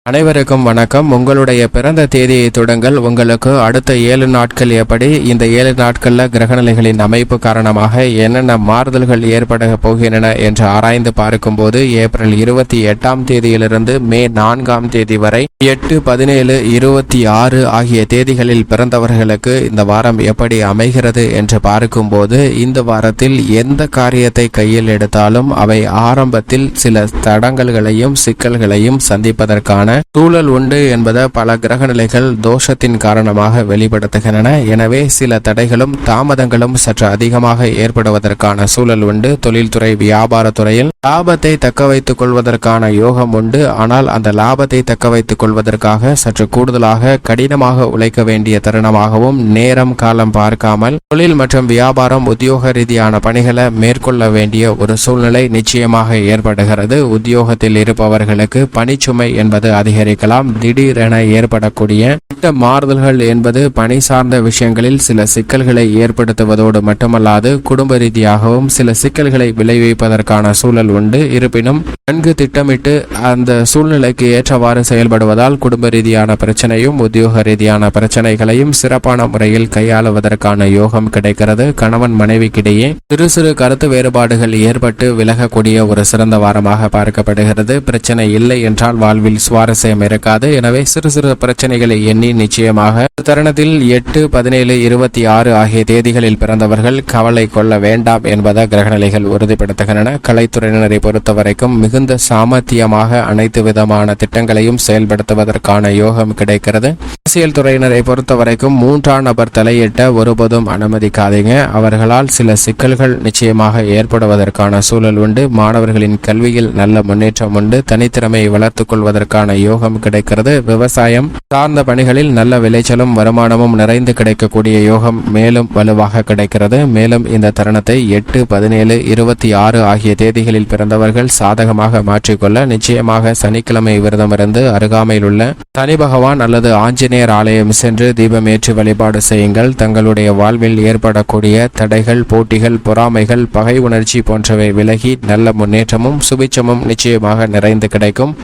அனைவருக்கும் வணக்கம். உங்களுடைய பிறந்த தேதியை தொடங்கள் உங்களுக்கு அடுத்த 7 நாட்கள் எப்படி, இந்த 7 நாட்கள்ல கிரகநிலைகளின் அமைப்பு காரணமாக என்னென்ன மாறுதல்கள் ஏற்பட போகின்றன என்று ஆராய்ந்து பார்க்கும்போது ஏப்ரல் 28ஆம் தேதியிலிருந்து மே 4ஆம் தேதி வரை 8, 17, 26 ஆகிய தேதிகளில் பிறந்தவர்களுக்கு இந்த வாரம் எப்படி அமைகிறது என்று பார்க்கும்போது இந்த வாரத்தில் எந்த காரியத்தை கையில் எடுத்தாலும் அவை ஆரம்பத்தில் சில தடங்கல்களையும் சிக்கல்களையும் சந்திப்பதற்கான சூழல் உண்டு என்பதை பல கிரகநிலைகள் தோஷத்தின் காரணமாக வெளிப்படுத்துகின்றன. எனவே சில தடைகளும் தாமதங்களும் சற்று அதிகமாக ஏற்படுவதற்கான சூழல் உண்டு. தொழில்துறை வியாபாரத்துறையில் லாபத்தை தக்க வைத்துக் கொள்வதற்கான யோகம் உண்டு. ஆனால் அந்த லாபத்தை தக்க வைத்துக் கொள்வதற்காக சற்று கூடுதலாக கடினமாக உழைக்க வேண்டிய தருணமாகவும் நேரம் காலம் பார்க்காமல் தொழில் மற்றும் வியாபாரம் உத்தியோக ரீதியான பணிகளை மேற்கொள்ள வேண்டிய ஒரு சூழ்நிலை நிச்சயமாக ஏற்படுகிறது. உத்தியோகத்தில் இருப்பவர்களுக்கு பணிச்சுமை என்பது அதிகரிக்கலாம். திடீரென ஏற்படக்கூடிய திட்ட மாறுதல்கள் என்பது பணி சார்ந்த விஷயங்களில் சில சிக்கல்களை ஏற்படுத்துவதோடு மட்டுமல்லாது குடும்ப ரீதியாகவும் சில சிக்கல்களை விளைவிப்பதற்கான சூழல் உண்டு. இருப்பினும் நன்கு திட்டமிட்டு அந்த சூழ்நிலைக்கு ஏற்றவாறு செயல்படுவதால் குடும்ப ரீதியான பிரச்சனையும் உத்தியோக ரீதியான பிரச்சனைகளையும் சிறப்பான முறையில் கையாளுவதற்கான யோகம் கிடைக்கிறது. கணவன் மனைவிக்கிடையே சிறு சிறு கருத்து வேறுபாடுகள் ஏற்பட்டு விலகக்கூடிய ஒரு சிறந்த வாரமாக பார்க்கப்படுகிறது. பிரச்சனை இல்லை என்றால் வாழ்வில் சுவாரஸ்யம் இருக்காது. எனவே சிறு சிறு பிரச்சனைகளை எண்ணி நிச்சயமாக தருணத்தில் 8, 17, 26 ஆகிய தேதிகளில் பிறந்தவர்கள் கவலை கொள்ள வேண்டாம் என்பதை கிரகநிலைகள் உறுதிப்படுத்துகின்றன. கலைத்துறையினரை பொறுத்தவரைக்கும் மிகுந்த சாமர்த்தியமாக அனைத்து விதமான திட்டங்களையும் செயல்படுத்துவதற்கான யோகம் கிடைக்கிறது. அரசியல் துறையினரை பொறுத்தவரைக்கும் 3ஆம் நபர் தலையிட்ட ஒருபோதும் அனுமதிக்காதீங்க. அவர்களால் சில சிக்கல்கள் நிச்சயமாக ஏற்படுவதற்கான சூழல் உண்டு. மாணவர்களின் கல்வியில் நல்ல முன்னேற்றம் உண்டு. தனித்திறமையை வளர்த்துக் கொள்வதற்கான யோகம் கிடைக்கிறது. விவசாயம் சார்ந்த பணிகளில் நல்ல விளைச்சலும் வருமானமும் நிறைந்து கிடைக்கக்கூடிய யோகம் மேலும் வலுவாக கிடைக்கிறது. மேலும் இந்த தருணத்தை 8, 17, 26 ஆகிய தேதிகளில் பிறந்தவர்கள் சாதகமாக மாற்றிக்கொள்ள நிச்சயமாக சனிக்கிழமை விரதமிருந்து அருகாமையில் உள்ள சனி பகவான் அல்லது ஆஞ்சநேயர் ஆலயம் சென்று தீபம் ஏற்றி வழிபாடு செய்யுங்கள். தங்களுடைய வாழ்வில் ஏற்படக்கூடிய தடைகள், போட்டிகள், பொறாமைகள், பகை உணர்ச்சி போன்றவை விலகி நல்ல முன்னேற்றமும் சுபிச்சமும் நிச்சயமாக நிறைந்து கிடைக்கும்.